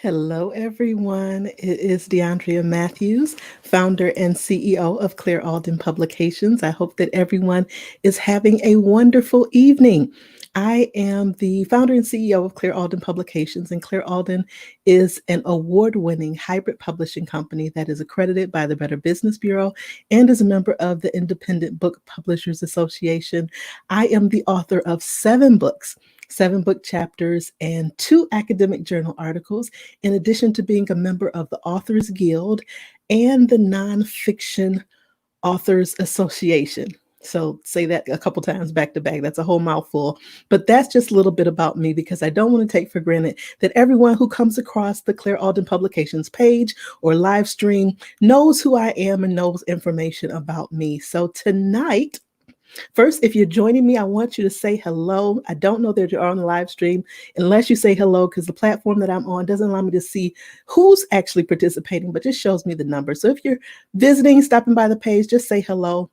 Hello, everyone. It is DeAndrea Matthews, founder and CEO of Claire Alden Publications. I hope that everyone is having a wonderful evening. I am the founder and CEO of Claire Alden Publications, and Claire Alden is an award winning hybrid publishing company that is accredited by the Better Business Bureau and is a member of the Independent Book Publishers Association. I am the author of 7 books. 7 book chapters and 2 academic journal articles, in addition to being a member of the Authors Guild and the Nonfiction Authors Association. So say that a couple times back to back. That's a whole mouthful. But that's just a little bit about me because I don't want to take for granted that everyone who comes across the Claire Alden Publications page or live stream knows who I am and knows information about me. So tonight, first, if you're joining me, I want you to say hello. I don't know that you're on the live stream unless you say hello, because the platform that I'm on doesn't allow me to see who's actually participating, but just shows me the number. So if you're visiting, stopping by the page, just say hello.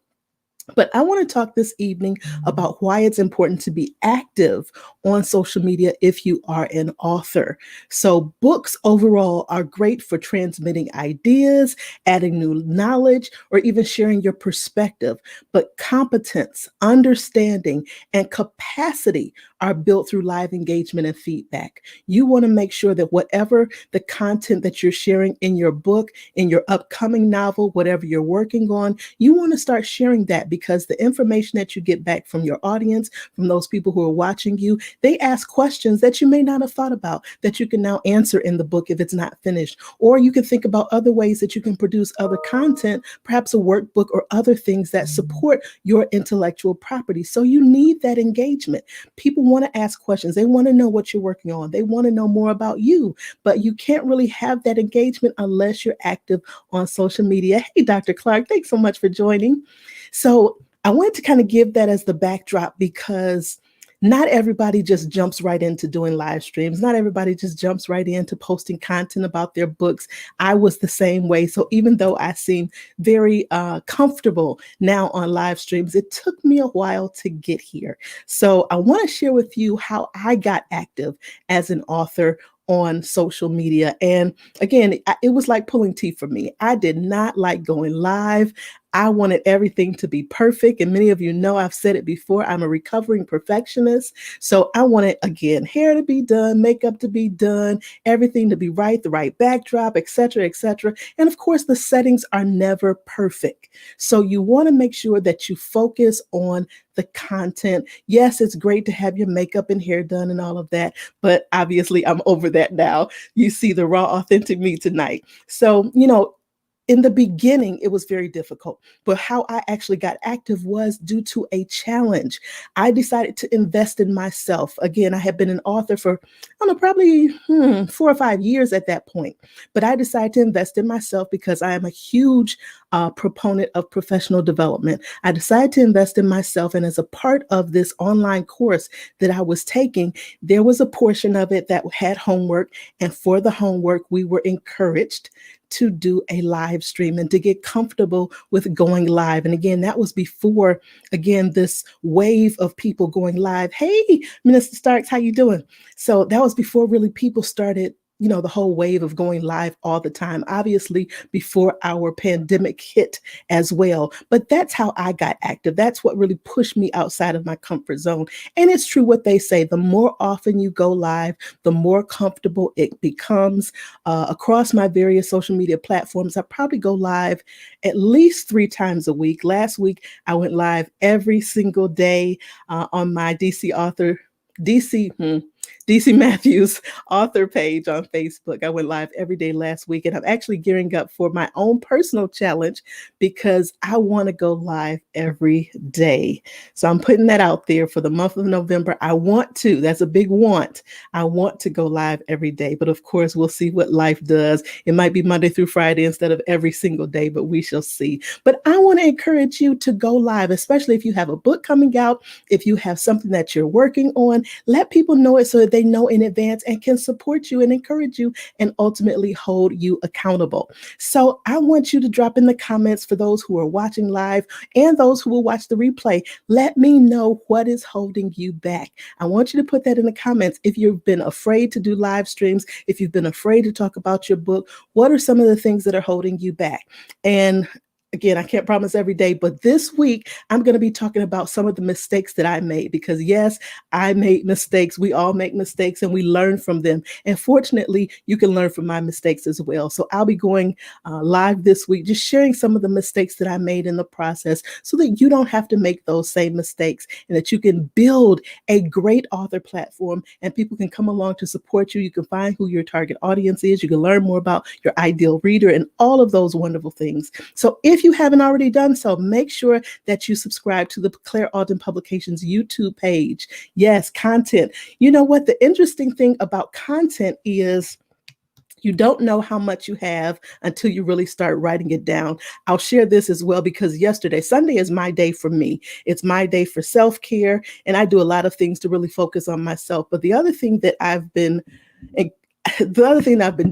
But I want to talk this evening about why it's important to be active on social media if you are an author. So, books overall are great for transmitting ideas, adding new knowledge, or even sharing your perspective. But competence, understanding, and capacity are built through live engagement and feedback. You want to make sure that whatever the content that you're sharing in your book, in your upcoming novel, whatever you're working on, you want to start sharing that, because the information that you get back from your audience, from those people who are watching you, they ask questions that you may not have thought about that you can now answer in the book if it's not finished. Or you can think about other ways that you can produce other content, perhaps a workbook or other things that support your intellectual property. So you need that engagement. People want to ask questions. They want to know what you're working on. They want to know more about you, but you can't really have that engagement unless you're active on social media. Hey, Dr. Clark, thanks so much for joining. So I wanted to kind of give that as the backdrop, because not everybody just jumps right into doing live streams. Not everybody just jumps right into posting content about their books. I was the same way. So even though I seem very comfortable now on live streams, it took me a while to get here. So I want to share with you how I got active as an author on social media. And again, it was like pulling teeth for me. I did not like going live. I wanted everything to be perfect. And many of you know, I've said it before, I'm a recovering perfectionist. So I wanted, again, hair to be done, makeup to be done, everything to be right, the right backdrop, et cetera, et cetera. And of course, the settings are never perfect. So you want to make sure that you focus on the content. Yes, it's great to have your makeup and hair done and all of that, but obviously I'm over that now. You see the raw, authentic me tonight. So, in the beginning, it was very difficult, but how I actually got active was due to a challenge. I decided to invest in myself. Again, I had been an author for, I don't know, probably 4 or 5 years at that point, but I decided to invest in myself because I am a huge proponent of professional development. I decided to invest in myself, and as a part of this online course that I was taking, there was a portion of it that had homework, and for the homework, we were encouraged to do a live stream and to get comfortable with going live. And again, that was before, again, this wave of people going live. Hey, Minister Starks, how you doing? So that was before really people started, the whole wave of going live all the time, obviously before our pandemic hit as well. But that's how I got active. That's what really pushed me outside of my comfort zone. And it's true what they say, the more often you go live, the more comfortable it becomes. Across my various social media platforms, I probably go live at least 3 times a week. Last week, I went live every single day on my DC Matthews author page on Facebook. I went live every day last week, and I'm actually gearing up for my own personal challenge because I want to go live every day. So I'm putting that out there for the month of November. I want to, that's a big want. I want to go live every day, but of course we'll see what life does. It might be Monday through Friday instead of every single day, but we shall see. But I want to encourage you to go live, especially if you have a book coming out, if you have something that you're working on, let people know it so that they know in advance and can support you and encourage you and ultimately hold you accountable. So I want you to drop in the comments for those who are watching live and those who will watch the replay. Let me know what is holding you back. I want you to put that in the comments. If you've been afraid to do live streams, if you've been afraid to talk about your book, what are some of the things that are holding you back? And again, I can't promise every day, but this week I'm going to be talking about some of the mistakes that I made because, yes, I made mistakes. We all make mistakes and we learn from them. And fortunately, you can learn from my mistakes as well. So I'll be going live this week, just sharing some of the mistakes that I made in the process so that you don't have to make those same mistakes and that you can build a great author platform and people can come along to support you. You can find who your target audience is. You can learn more about your ideal reader and all of those wonderful things. So if you haven't already done so, make sure that you subscribe to the Claire Alden Publications YouTube page. Yes, content. You know what? The interesting thing about content is you don't know how much you have until you really start writing it down. I'll share this as well because Sunday is my day for me. It's my day for self-care, and I do a lot of things to really focus on myself. But the other thing that I've been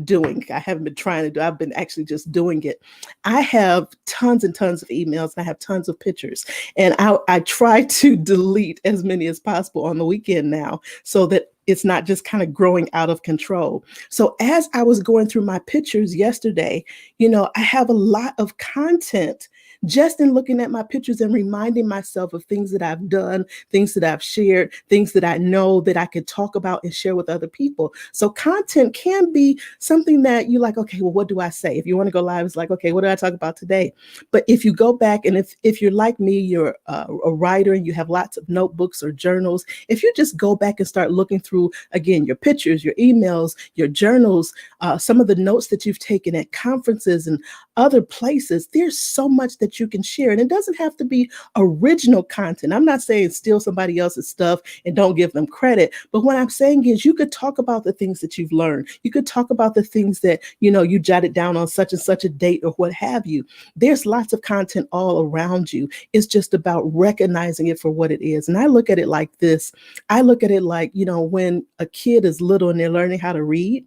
doing, I haven't been trying to do, I've been actually just doing it. I have tons and tons of emails and I have tons of pictures. And I try to delete as many as possible on the weekend now so that it's not just kind of growing out of control. So as I was going through my pictures yesterday, I have a lot of content just in looking at my pictures and reminding myself of things that I've done, things that I've shared, things that I know that I could talk about and share with other people. So content can be something that you like, okay, well, what do I say? If you want to go live, it's like, okay, what do I talk about today? But if you go back and if you're like me, you're a writer and you have lots of notebooks or journals, if you just go back and start looking through, again, your pictures, your emails, your journals, some of the notes that you've taken at conferences and other places, there's so much that you can share. And it doesn't have to be original content. I'm not saying steal somebody else's stuff and don't give them credit. But what I'm saying is you could talk about the things that you've learned. You could talk about the things that, you jotted down on such and such a date or what have you. There's lots of content all around you. It's just about recognizing it for what it is. And I look at it like this. I look at it like, when a kid is little and they're learning how to read,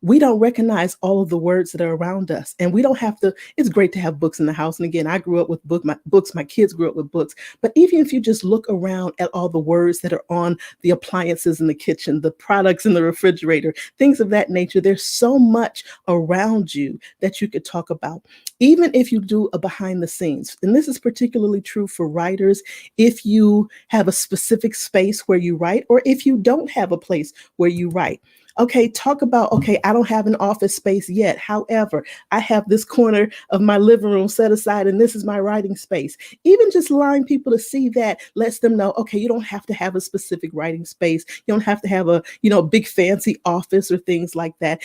we don't recognize all of the words that are around us. And we don't have to, it's great to have books in the house. And again, I grew up with books, my kids grew up with books. But even if you just look around at all the words that are on the appliances in the kitchen, the products in the refrigerator, things of that nature, there's so much around you that you could talk about. Even if you do a behind the scenes, and this is particularly true for writers, if you have a specific space where you write, or if you don't have a place where you write. Okay, talk about, okay, I don't have an office space yet. However, I have this corner of my living room set aside and this is my writing space. Even just allowing people to see that lets them know, okay, you don't have to have a specific writing space. You don't have to have a, big fancy office or things like that.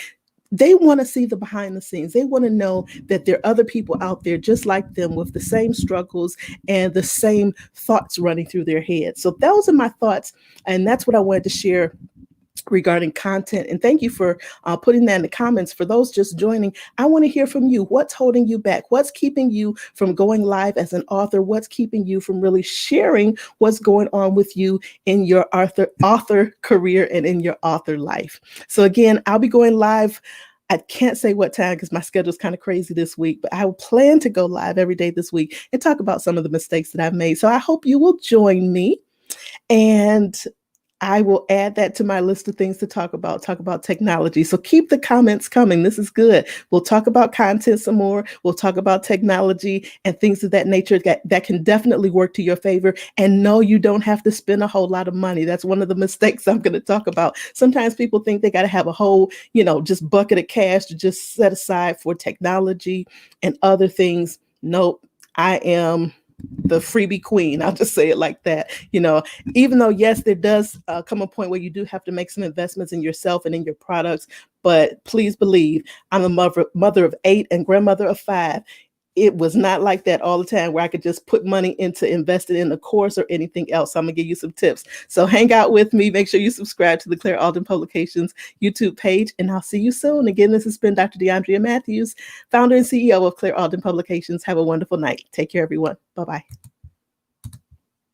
They want to see the behind the scenes. They want to know that there are other people out there just like them with the same struggles and the same thoughts running through their heads. So those are my thoughts. And that's what I wanted to share regarding content. And thank you for putting that in the comments. For those just joining, I want to hear from you. What's holding you back? What's keeping you from going live as an author? What's keeping you from really sharing what's going on with you in your author career and in your author life? So again, I'll be going live. I can't say what time because my schedule is kind of crazy this week, but I will plan to go live every day this week and talk about some of the mistakes that I've made. So I hope you will join me, and I will add that to my list of things to talk about technology. So keep the comments coming. This is good. We'll talk about content some more. We'll talk about technology and things of that nature that can definitely work to your favor. And no, you don't have to spend a whole lot of money. That's one of the mistakes I'm going to talk about. Sometimes people think they got to have a whole, just bucket of cash to just set aside for technology and other things. Nope. I am the freebie queen. I'll just say it like that. Even though, yes, there does come a point where you do have to make some investments in yourself and in your products. But please believe, I'm a mother of 8 and grandmother of 5. It was not like that all the time where I could just put money into investing in a course or anything else. So I'm going to give you some tips. So hang out with me. Make sure you subscribe to the Claire Alden Publications YouTube page, and I'll see you soon. Again, this has been Dr. DeAndrea Matthews, founder and CEO of Claire Alden Publications. Have a wonderful night. Take care, everyone. Bye-bye.